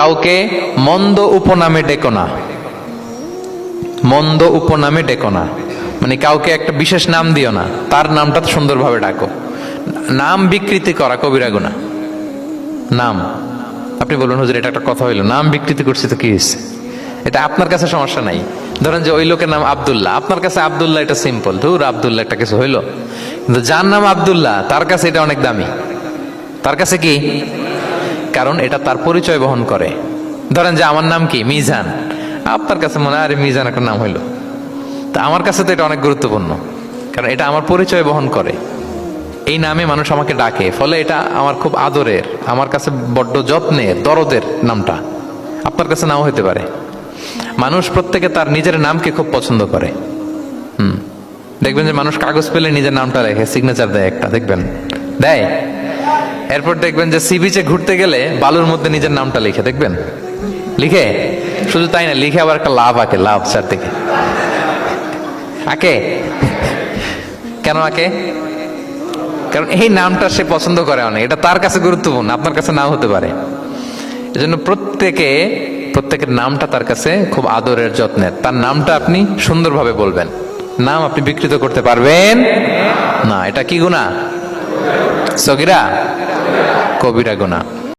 কাউকে মন্দ উপনামে ডেকো না, মন্দ উপনামে ডেকো না, মানে কাউকে একটা বিশেষ নাম দিও না, তার নামটা সুন্দরভাবে ডাকো। নাম বিকৃতি করা কবিরা গুনাহ। নাম আপনি বলুন হুজুর এটা একটা কথা হইলো, নাম বিকৃতি করছি তো কি হয়েছে? এটা আপনার কাছে সমস্যা নাই। ধরেন যে ওই লোকের নাম আব্দুল্লাহ, আপনার কাছে আব্দুল্লাহ এটা সিম্পল, ধুর আব্দুল্লাহ একটা কিছু হইলো, কিন্তু যার নাম আব্দুল্লাহ তার কাছে এটা অনেক দামি। তার কাছে কি? কারণ এটা তার পরিচয় বহন করে। ধরেন যে আমার নাম কি মিজান, আপনার কাছে মনে হয় আরে মিজান একটা নাম হইলো, তা আমার কাছে তো এটা অনেক গুরুত্বপূর্ণ, কারণ এটা আমার পরিচয় বহন করে। এই নামে মানুষ আমাকে ডাকে, ফলে এটা আমার খুব আদরের, আমার কাছে বড্ড যত্নের, দরদের নামটা। আপনার কাছে নাও হতে পারে। মানুষ প্রত্যেকে তার নিজের নামকে খুব পছন্দ করে। দেখবেন যে মানুষ কাগজ পেলে নিজের নামটা রেখে সিগনেচার দেয় একটা, দেখবেন দেয়। এরপর দেখবেন যে সি বিচে ঘুরতে গেলে বালুর মধ্যে নিজের নামটা লিখে, দেখবেন লিখে। শুধু তাই না, লিখে আবার একটা লাভ আঁকে, লাভ চারদিকে আঁকে। কেন আঁকে? কারণ এই নামটা সে পছন্দ করে অনেক, এটা তার কাছে গুরুত্বপূর্ণ, আপনার কাছে নাও হতে পারে। এজন্য প্রত্যেকের নামটা তার কাছে খুব আদরের, যত্নের। তার নামটা আপনি সুন্দরভাবে বলবেন। নাম আপনি বিকৃত করতে পারবেন না। এটা কি গুনাহ? সগীরা কবিরা গুনাহ।